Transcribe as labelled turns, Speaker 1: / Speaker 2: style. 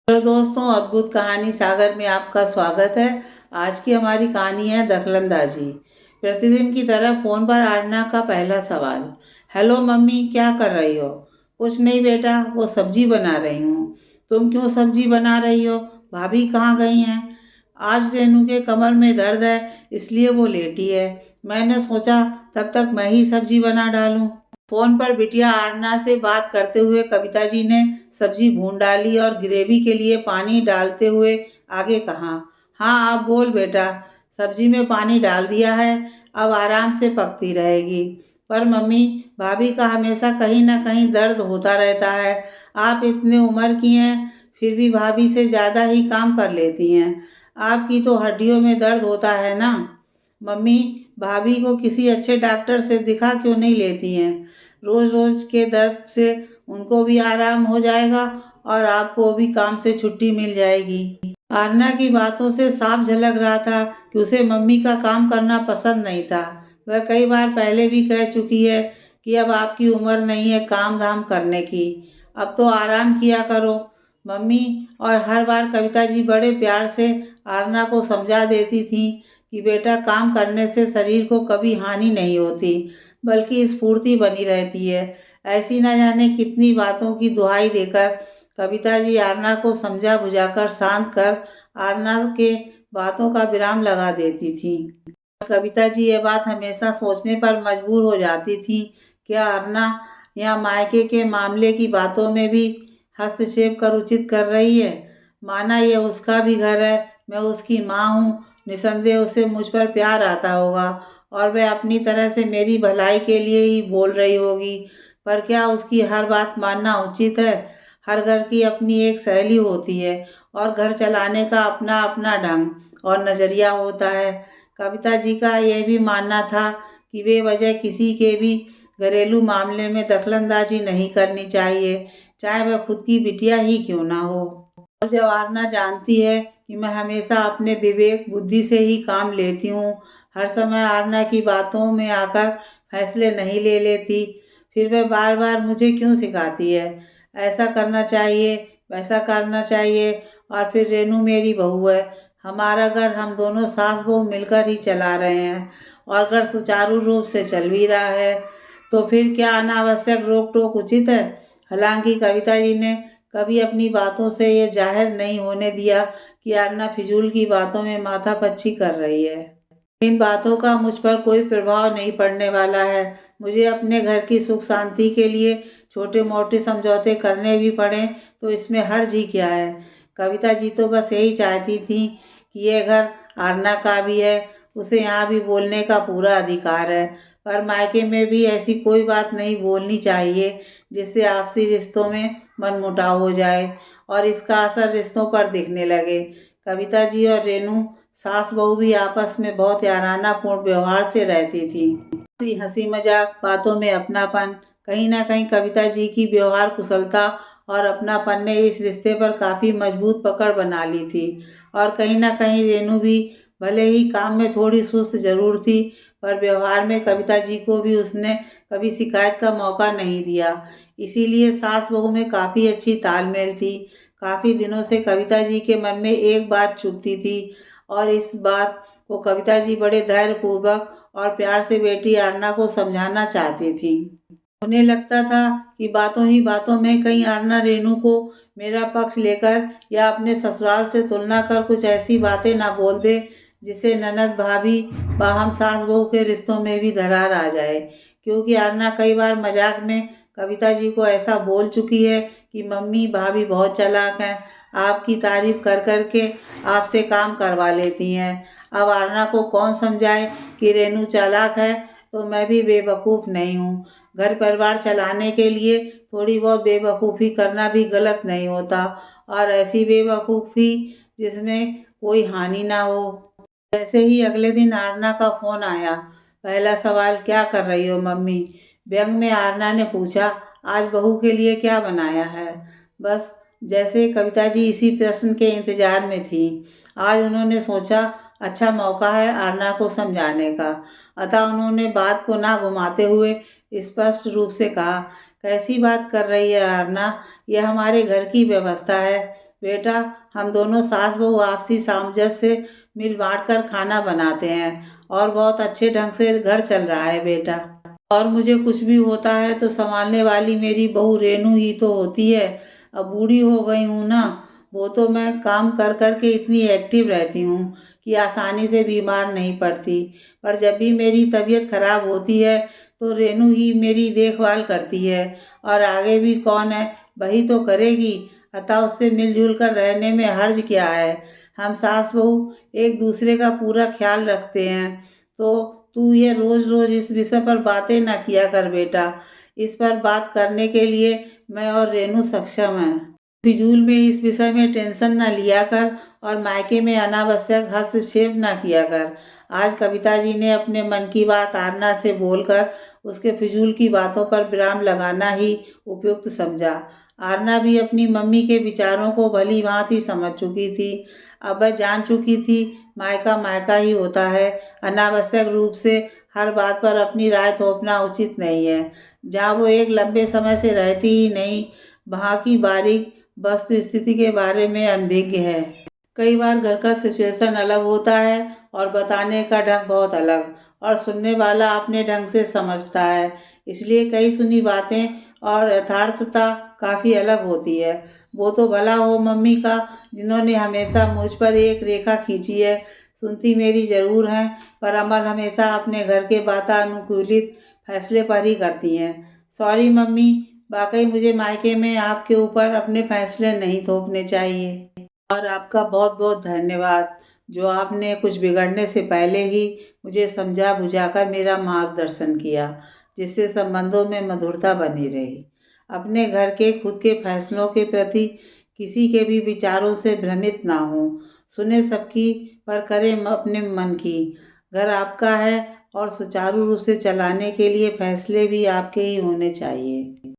Speaker 1: Hello दोस्तों, अद्भुत कहानी सागर में आपका स्वागत है। आज की हमारी कहानी है दखलंदाजी। प्रतिदिन की तरह फोन पर आरना का पहला सवाल। हेलो मम्मी, क्या कर रही हो? कुछ नहीं बेटा, वो सब्जी बना रही हूँ। तुम क्यों सब्जी बना रही हो? भाभी कहाँ गई हैं? आज रेनू के कमर में दर्द है, इसलिए वो लेटी है। मैंने सोचा तब तक मैं ही सब्जी बना डालूं। फोन पर बिटिया आरना से बात करते हुए कविता जी ने सब्जी भून डाली और ग्रेवी के लिए पानी डालते हुए आगे कहा, हाँ आप बोल बेटा, सब्जी में पानी डाल दिया है, अब आराम से पकती रहेगी। पर मम्मी, भाभी का हमेशा कहीं ना कहीं दर्द होता रहता है। आप इतने उम्र की हैं, फिर भी भाभी से ज़्यादा ही काम कर लेती हैं। आपकी तो हड्डियों में दर्द होता है ना। मम्मी, भाभी को किसी अच्छे डॉक्टर से दिखा क्यों नहीं लेती हैं? रोज रोज के दर्द से उनको भी आराम हो जाएगा और आपको भी काम से छुट्टी मिल जाएगी। आरना की बातों से साफ झलक रहा था कि उसे मम्मी का काम करना पसंद नहीं था। वह कई बार पहले भी कह चुकी है कि अब आपकी उम्र नहीं है काम धाम करने की, अब तो आराम किया करो मम्मी। और हर बार कविता जी बड़े प्यार से आरना को समझा देती थी कि बेटा, काम करने से शरीर को कभी हानि नहीं होती, बल्कि स्फूर्ति बनी रहती है। ऐसी न जाने कितनी बातों की दुहाई देकर कविता जी आरना को समझा बुझाकर शांत कर आरना के बातों का विराम लगा देती थी। कविता जी ये बात हमेशा सोचने पर मजबूर हो जाती थी, क्या अरना या मायके के मामले की बातों में भी हस्तक्षेप कर उचित कर रही है? माना यह उसका भी घर है, मैं उसकी माँ हूँ, निसंदेह उसे मुझ पर प्यार आता होगा और वह अपनी तरह से मेरी भलाई के लिए ही बोल रही होगी। पर क्या उसकी हर बात मानना उचित है? हर घर की अपनी एक शैली होती है और घर चलाने का अपना अपना ढंग और नज़रिया होता है। कविता जी का यह भी मानना था कि बेवजह किसी के भी घरेलू मामले में दखलंदाजी नहीं करनी चाहिए, चाहे वह खुद की बिटिया ही क्यों ना हो। और जब आरना जानती है कि मैं हमेशा अपने विवेक बुद्धि से ही काम लेती हूँ, हर समय आरना की बातों में आकर फैसले नहीं ले लेती, फिर वह बार बार मुझे क्यों सिखाती है, ऐसा करना चाहिए, वैसा करना चाहिए। और फिर रेनू मेरी बहू है, हमारा घर हम दोनों सास बहू मिलकर ही चला रहे हैं और अगर सुचारू रूप से चल भी रहा है तो फिर क्या अनावश्यक रोक टोक उचित है? हालांकि कविता जी ने कभी अपनी बातों से ये जाहिर नहीं होने दिया कि आरना फिजूल की बातों में माथापच्ची कर रही है। इन बातों का मुझ पर कोई प्रभाव नहीं पड़ने वाला है। मुझे अपने घर की सुख शांति के लिए छोटे मोटे समझौते करने भी पड़े तो इसमें हर्ज ही क्या है? कविता जी तो बस यही चाहती थी कि ये घर आरना का भी है, उसे यहाँ भी बोलने का पूरा अधिकार है। पर मायके में भी ऐसी कोई बात नहीं बोलनी चाहिए जिससे आपसी रिश्तों में मनमुटाव हो जाए और इसका असर रिश्तों पर दिखने लगे। कविता जी और रेनू सास बहू भी आपस में बहुत याराना पूर्ण व्यवहार से रहती थी। हंसी मजाक, बातों में अपनापन, कहीं ना कहीं कविता जी की व्यवहार कुशलता और अपनापन ने इस रिश्ते पर काफी मजबूत पकड़ बना ली थी। और कहीं ना कहीं रेनू भी भले ही काम में थोड़ी सुस्त जरूर थी, पर व्यवहार में कविता जी को भी उसने कभी शिकायत का मौका नहीं दिया। इसीलिए सास बहू में काफी अच्छी तालमेल थी। काफी दिनों से कविता जी के मन में एक बात चुभती थी और इस बात को कविता जी बड़े धैर्य पूर्वक और प्यार से बेटी आरना को समझाना चाहती थी। उन्हें लगता था कि बातों ही बातों में कहीं आरना रेनू को मेरा पक्ष लेकर या अपने ससुराल से तुलना कर कुछ ऐसी बातें ना बोल दे जिससे ननद भाभी बाहम सास बहू के रिश्तों में भी दरार आ जाए। क्योंकि आरना कई बार मजाक में कविता जी को ऐसा बोल चुकी है कि मम्मी, भाभी बहुत चालाक हैं, आपकी तारीफ कर कर के आपसे काम करवा लेती हैं। अब आरना को कौन समझाए कि रेनू चालाक है तो मैं भी बेवकूफ़ नहीं हूँ। घर परिवार चलाने के लिए थोड़ी बहुत बेवकूफ़ी करना भी गलत नहीं होता, और ऐसी बेवकूफ़ी जिसमें कोई हानि ना हो। जैसे ही अगले दिन आरना का फोन आया, पहला सवाल, क्या कर रही हो मम्मी? व्यंग में आरना ने पूछा, आज बहू के लिए क्या बनाया है? बस जैसे कविता जी इसी प्रश्न के इंतजार में थी। आज उन्होंने सोचा अच्छा मौका है आरना को समझाने का, अतः उन्होंने बात को ना घुमाते हुए स्पष्ट रूप से कहा, कैसी बात कर रही है आरना? यह हमारे घर की व्यवस्था है, बेटा, हम दोनों सास बहू आपसी सामंजस्य से मिल बाँट कर खाना बनाते हैं और बहुत अच्छे ढंग से घर चल रहा है बेटा। और मुझे कुछ भी होता है तो संभालने वाली मेरी बहू रेनू ही तो होती है। अब बूढ़ी हो गई हूँ ना, वो तो मैं काम कर कर के इतनी एक्टिव रहती हूँ कि आसानी से बीमार नहीं पड़ती। पर जब भी मेरी तबीयत खराब होती है तो रेनू ही मेरी देखभाल करती है और आगे भी कौन है, वही तो करेगी। अतः उससे मिलजुल कर रहने में हर्ज क्या है। हम सास बहू एक दूसरे का पूरा ख्याल रखते हैं। तो तू ये रोज रोज इस विषय पर बातें ना किया कर बेटा। इस पर बात करने के लिए मैं और रेनू सक्षम हैं। फिजूल में इस विषय में टेंशन ना लिया कर और मायके में अनावश्यक हस्तक्षेप ना किया कर। आज कविता जी ने अपने मन की बात आरना से बोलकर उसके फिजूल की बातों पर विराम लगाना ही उपयुक्त समझा। आरना भी अपनी मम्मी के विचारों को भली भांति समझ चुकी थी। अब वह जान चुकी थी मायका मायका ही होता है। अनावश्यक रूप से हर बात पर अपनी राय थोपना उचित नहीं है। जहाँ वो एक लंबे समय से रहती ही नहीं, वहाँ की बारीक वस्तु स्थिति के बारे में अनभिज्ञ है। कई बार घर का सिचुएशन अलग होता है और बताने का ढंग बहुत अलग, और सुनने वाला अपने ढंग से समझता है। इसलिए कई सुनी बातें और यथार्थता काफ़ी अलग होती है। वो तो भला हो मम्मी का, जिन्होंने हमेशा मुझ पर एक रेखा खींची है। सुनती मेरी ज़रूर हैं, पर अमल हमेशा अपने घर के वातानुकूलित फैसले पर ही करती हैं। सॉरी मम्मी, वाकई मुझे मायके में आपके ऊपर अपने फैसले नहीं थोपने चाहिए। और आपका बहुत बहुत धन्यवाद, जो आपने कुछ बिगड़ने से पहले ही मुझे समझा बुझाकर मेरा मार्गदर्शन किया, जिससे संबंधों में मधुरता बनी रही। अपने घर के खुद के फैसलों के प्रति किसी के भी विचारों से भ्रमित ना हो। सुने सबकी, पर करें अपने मन की। घर आपका है और सुचारू रूप से चलाने के लिए फैसले भी आपके ही होने चाहिए।